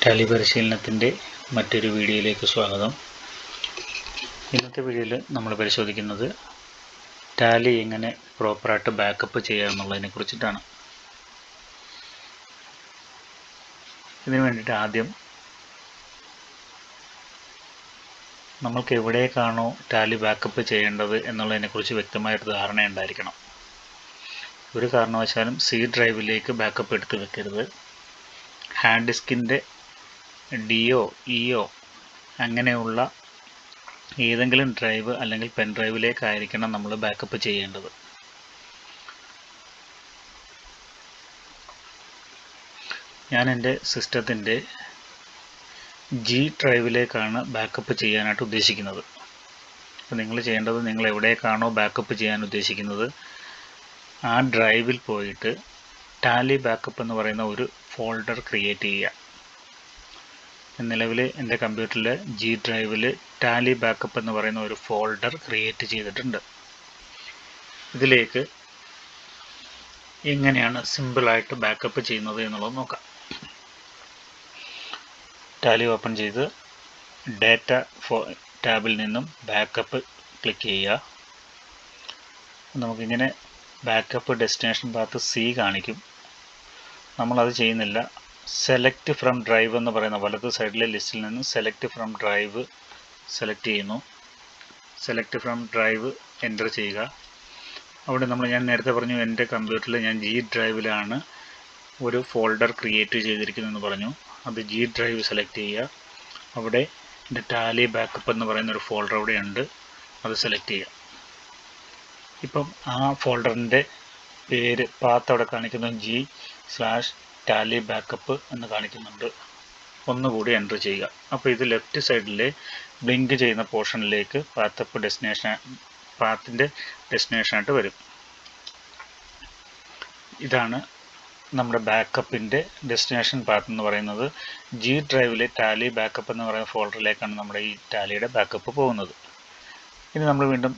Tally പരിശീലനത്തിൻ്റെ മറ്റൊരു വീഡിയോയിലേക്ക് സ്വാഗതം. ഇന്നത്തെ വീഡിയോയിൽ നമ്മൾ പരിശോധിക്കുന്നത് ടാലി എങ്ങനെ പ്രോപ്പറായിട്ട് ബാക്കപ്പ് ചെയ്യുക എന്നുള്ളതിനെ കുറിച്ചിട്ടാണ്. ഇതിനു വേണ്ടിയിട്ട് ആദ്യം നമ്മൾക്ക് എവിടേക്കാണോ ടാലി ബാക്കപ്പ് ചെയ്യേണ്ടത് എന്നുള്ളതിനെക്കുറിച്ച് വ്യക്തമായൊരു ധാരണ ഉണ്ടായിരിക്കണം. ഒരു കാരണവശാലും സി ഡ്രൈവിലേക്ക് ബാക്കപ്പ് എടുത്ത് വെക്കരുത്. ഹാർഡ് ഡിസ്കിൻ്റെ ഡിഒ ഇഒ അങ്ങനെയുള്ള ഏതെങ്കിലും ഡ്രൈവ് അല്ലെങ്കിൽ പെൻ ഡ്രൈവിലേക്കായിരിക്കണം നമ്മൾ ബാക്കപ്പ് ചെയ്യേണ്ടത്. ഞാൻ എൻ്റെ സിസ്റ്റത്തിൻ്റെ ജി ഡ്രൈവിലേക്കാണ് ബാക്കപ്പ് ചെയ്യാനായിട്ട് ഉദ്ദേശിക്കുന്നത്. അപ്പോൾ നിങ്ങൾ ചെയ്യേണ്ടത്, നിങ്ങൾ എവിടേക്കാണോ ബാക്കപ്പ് ചെയ്യാൻ ഉദ്ദേശിക്കുന്നത് ആ ഡ്രൈവിൽ പോയിട്ട് ടാലി ബാക്കപ്പ് എന്ന് പറയുന്ന ഒരു ഫോൾഡർ ക്രിയേറ്റ് ചെയ്യുക. നിലവിൽ എൻ്റെ കമ്പ്യൂട്ടറിൽ ജി ഡ്രൈവിൽ ടാലി ബാക്കപ്പ് എന്ന് പറയുന്ന ഒരു ഫോൾഡർ ക്രിയേറ്റ് ചെയ്തിട്ടുണ്ട്. ഇതിലേക്ക് എങ്ങനെയാണ് സിമ്പിളായിട്ട് ബാക്കപ്പ് ചെയ്യുന്നത് എന്നുള്ളത് നോക്കാം. ടാലി ഓപ്പൺ ചെയ്ത് ഡാറ്റ ടാബിൽ നിന്നും ബാക്കപ്പ് ക്ലിക്ക് ചെയ്യുക. നമുക്കിങ്ങനെ ബാക്കപ്പ് ഡെസ്റ്റിനേഷൻ പാത്ത് സി കാണിക്കും. നമ്മളത് ചെയ്യുന്നില്ല. സെലക്ട് ഫ്രം ഡ്രൈവ് എന്ന് പറയുന്ന വലത് സൈഡിലെ ലിസ്റ്റിൽ നിന്ന് സെലക്ട് ഫ്രം ഡ്രൈവ് സെലക്ട് ചെയ്യുന്നു. സെലക്ട് ഫ്രം ഡ്രൈവ് എൻ്റർ ചെയ്യുക. അവിടെ ഞാൻ നേരത്തെ പറഞ്ഞു, എൻ്റെ കമ്പ്യൂട്ടറിൽ ഞാൻ ജി ഡ്രൈവിലാണ് ഒരു ഫോൾഡർ ക്രിയേറ്റ് ചെയ്തിരിക്കുന്നതെന്ന് പറഞ്ഞു. അത് ജി ഡ്രൈവ് സെലക്ട് ചെയ്യുക. അവിടെ എൻ്റെ ടാലി ബാക്കപ്പ് എന്ന് പറയുന്ന ഒരു ഫോൾഡർ അവിടെ ഉണ്ട്, അത് സെലക്ട് ചെയ്യുക. ഇപ്പം ആ ഫോൾഡറിൻ്റെ പേര് പാത്ത് അവിടെ കാണിക്കുന്നു, G/ടാലി ബാക്കപ്പ് എന്ന് കാണിക്കുന്നുണ്ട്. ഒന്നുകൂടി എൻ്റർ ചെയ്യുക. അപ്പോൾ ഇത് ലെഫ്റ്റ് സൈഡിലെ ബ്ലിങ്ക് ചെയ്യുന്ന പോർഷനിലേക്ക് പാത്തിൻ്റെ ഡെസ്റ്റിനേഷനായിട്ട് വരും. ഇതാണ് നമ്മുടെ ബാക്കപ്പിൻ്റെ ഡെസ്റ്റിനേഷൻ പാത്ത് എന്ന് പറയുന്നത്. ജി ഡ്രൈവിലെ ടാലി ബാക്കപ്പ് എന്ന് പറയുന്ന ഫോൾഡറിലേക്കാണ് നമ്മുടെ ഈ ടാലിയുടെ ബാക്കപ്പ് പോകുന്നത്. ഇനി നമ്മൾ വീണ്ടും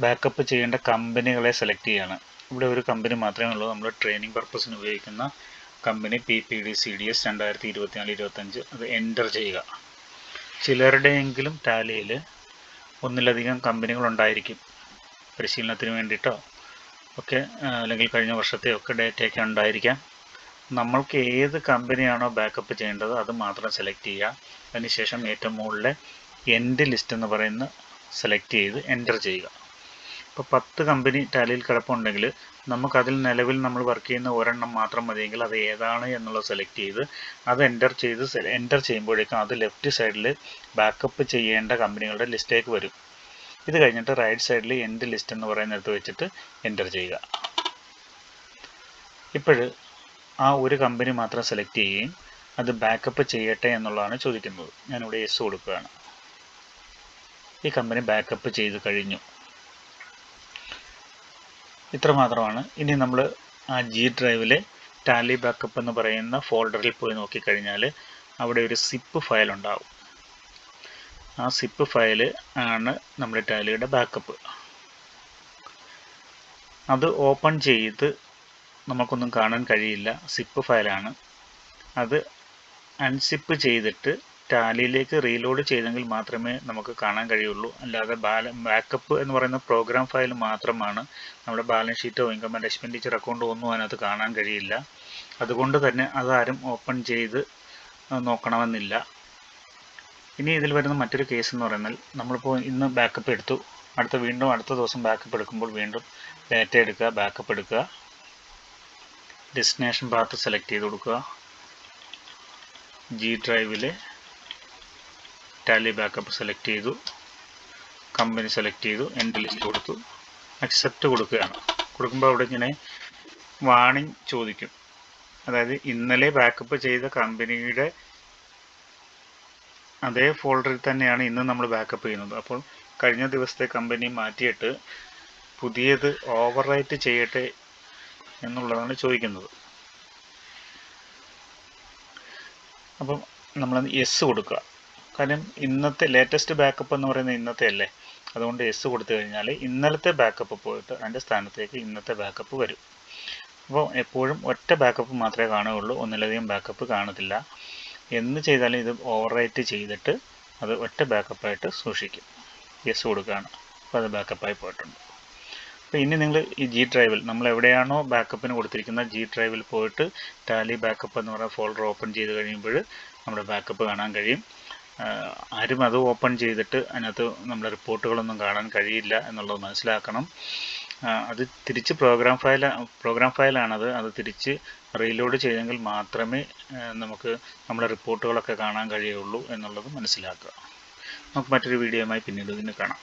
ബാക്കപ്പ് ചെയ്യേണ്ട കമ്പനികളെ സെലക്ട് ചെയ്യുകയാണ്. ഇവിടെ ഒരു കമ്പനി മാത്രമേ ഉള്ളൂ, നമ്മൾ ട്രെയിനിങ് പർപ്പസിന് ഉപയോഗിക്കുന്ന കമ്പനി PPDCDS 2024-25. അത് എൻ്റർ ചെയ്യുക. ചിലരുടെയെങ്കിലും ടാലിയിൽ ഒന്നിലധികം കമ്പനികളുണ്ടായിരിക്കും. പരിശീലനത്തിന് വേണ്ടിയിട്ടോ ഒക്കെ അല്ലെങ്കിൽ കഴിഞ്ഞ വർഷത്തെയൊക്കെ ഡേറ്റയൊക്കെ ഉണ്ടായിരിക്കാം. നമ്മൾക്ക് ഏത് കമ്പനിയാണോ ബാക്കപ്പ് ചെയ്യേണ്ടത് അത് മാത്രം സെലക്ട് ചെയ്യുക. അതിനുശേഷം ഏറ്റവും മുകളിലെ എൻഡ് ലിസ്റ്റ് എന്ന് പറയുന്ന സെലക്ട് ചെയ്ത് എൻ്റർ ചെയ്യുക. ഇപ്പോൾ 10 കമ്പനി ടാലിയിൽ കിടപ്പുണ്ടെങ്കിൽ നമുക്കതിൽ നിലവിൽ നമ്മൾ വർക്ക് ചെയ്യുന്ന ഒരെണ്ണം മാത്രം മതിയെങ്കിൽ അത് ഏതാണ് എന്നുള്ളത് സെലക്ട് ചെയ്ത് അത് എൻ്റർ ചെയ്യുമ്പോഴേക്കും അത് ലെഫ്റ്റ് സൈഡിൽ ബാക്കപ്പ് ചെയ്യേണ്ട കമ്പനികളുടെ ലിസ്റ്റിലേക്ക് വരും. ഇത് കഴിഞ്ഞിട്ട് റൈറ്റ് സൈഡിൽ എൻഡ് ലിസ്റ്റ് എന്ന് പറയുന്നിടത്ത് വെച്ചിട്ട് എൻ്റർ ചെയ്യുക. ഇപ്പോൾ ആ ഒരു കമ്പനി മാത്രം സെലക്ട് ചെയ്യുകയും അത് ബാക്കപ്പ് ചെയ്യട്ടെ എന്നുള്ളതാണ് ചോദിക്കുന്നത്. ഞാനിവിടെ യെസ് കൊടുക്കുകയാണ്. ഈ കമ്പനി ബാക്കപ്പ് ചെയ്ത് കഴിഞ്ഞു. ഇത്ര മാത്രമാണ്. ഇനി നമ്മൾ ആ ജി ഡ്രൈവിലെ ടാലി ബാക്കപ്പ് എന്ന് പറയുന്ന ഫോൾഡറിൽ പോയി നോക്കിക്കഴിഞ്ഞാൽ അവിടെ ഒരു സിപ്പ് ഫയൽ ഉണ്ടാവും. ആ സിപ്പ് ഫയൽ ആണ് നമ്മുടെ ടാലിയുടെ ബാക്കപ്പ്. അത് ഓപ്പൺ ചെയ്ത് നമുക്കൊന്നും കാണാൻ കഴിയില്ല, സിപ്പ് ഫയലാണ്. അത് അൺസിപ്പ് ചെയ്തിട്ട് ടാലിയിലേക്ക് റീലോഡ് ചെയ്തെങ്കിൽ മാത്രമേ നമുക്ക് കാണാൻ കഴിയുള്ളൂ. അല്ലാതെ ബാക്കപ്പ് എന്ന് പറയുന്ന പ്രോഗ്രാം ഫയൽ മാത്രമാണ്. നമ്മുടെ ബാലൻസ് ഷീറ്റോ ഇൻകം ആൻഡ് എക്സ്പെൻഡിച്ചർ അക്കൗണ്ടോ ഒന്നും അതിനകത്ത് കാണാൻ കഴിയില്ല. അതുകൊണ്ട് തന്നെ അതാരും ഓപ്പൺ ചെയ്ത് നോക്കണമെന്നില്ല. ഇനി ഇതിൽ വരുന്ന മറ്റൊരു കേസ് എന്ന് പറഞ്ഞാൽ, നമ്മളിപ്പോൾ ഇന്ന് ബാക്കപ്പ് എടുത്തു, അടുത്ത ദിവസം ബാക്കപ്പ് എടുക്കുമ്പോൾ വീണ്ടും ഡാറ്റ എടുക്കുക, ബാക്കപ്പ് എടുക്കുക, ഡെസ്റ്റിനേഷൻ പാത്ത് സെലക്ട് ചെയ്ത് കൊടുക്കുക, ജി ഡ്രൈവിലെ ടാലി ബാക്കപ്പ് സെലക്ട് ചെയ്തു, കമ്പനി സെലക്ട് ചെയ്തു, എൻഡ് ലിസ്റ്റ് കൊടുത്തു, അക്സെപ്റ്റ് കൊടുക്കുകയാണ്. കൊടുക്കുമ്പോൾ അവിടെ ഇങ്ങനെ വാർണിംഗ് ചോദിക്കും. അതായത് ഇന്നലെ ബാക്കപ്പ് ചെയ്ത കമ്പനിയുടെ അതേ ഫോൾഡറിൽ തന്നെയാണ് ഇന്ന് നമ്മൾ ബാക്കപ്പ് ചെയ്യുന്നത്. അപ്പോൾ കഴിഞ്ഞ ദിവസത്തെ കമ്പനി മാറ്റിയിട്ട് പുതിയത് ഓവർ റൈറ്റ് ചെയ്യട്ടെ എന്നുള്ളതാണ് ചോദിക്കുന്നത്. അപ്പം നമ്മൾ യെസ് കൊടുക്കുക. കാര്യം ഇന്നത്തെ ലേറ്റസ്റ്റ് ബാക്കപ്പ് എന്ന് പറയുന്നത് ഇന്നത്തെ അല്ലേ, അതുകൊണ്ട് യെസ് കൊടുത്തു കഴിഞ്ഞാൽ ഇന്നലത്തെ ബാക്കപ്പ് പോയിട്ട് അതിൻ്റെ സ്ഥാനത്തേക്ക് ഇന്നത്തെ ബാക്കപ്പ് വരും. അപ്പോൾ എപ്പോഴും ഒറ്റ ബാക്കപ്പ് മാത്രമേ കാണുകയുള്ളൂ, ഒന്നിലധികം ബാക്കപ്പ് കാണത്തില്ല. എന്ന് ചെയ്താലും ഇത് ഓവർ റൈറ്റ് ചെയ്തിട്ട് അത് ഒറ്റ ബാക്കപ്പായിട്ട് സൂക്ഷിക്കും. യെസ് കൊടുക്കുകയാണ്. അപ്പോൾ അത് ബാക്കപ്പായി പോയിട്ടുണ്ട്. അപ്പോൾ ഇനി നിങ്ങൾ ഈ ജി ഡ്രൈവിൽ നമ്മൾ എവിടെയാണോ ബാക്കപ്പിന് കൊടുത്തിരിക്കുന്ന ജി ഡ്രൈവിൽ പോയിട്ട് ടാലി ബാക്കപ്പ് എന്ന് പറയുന്ന ഫോൾഡർ ഓപ്പൺ ചെയ്ത് കഴിയുമ്പോൾ നമ്മുടെ ബാക്കപ്പ് കാണാൻ കഴിയും. ആരും അത് ഓപ്പൺ ചെയ്തിട്ട് അതിനകത്ത് നമ്മുടെ റിപ്പോർട്ടുകളൊന്നും കാണാൻ കഴിയില്ല എന്നുള്ളത് മനസ്സിലാക്കണം. അത് തിരിച്ച് പ്രോഗ്രാം ഫയലാണത്. അത് തിരിച്ച് റീലോഡ് ചെയ്തെങ്കിൽ മാത്രമേ നമുക്ക് നമ്മുടെ റിപ്പോർട്ടുകളൊക്കെ കാണാൻ കഴിയുള്ളൂ എന്നുള്ളത് മനസ്സിലാക്കുക. നമുക്ക് മറ്റൊരു വീഡിയോയുമായി പിന്നീട് ഇതിന് കാണാം.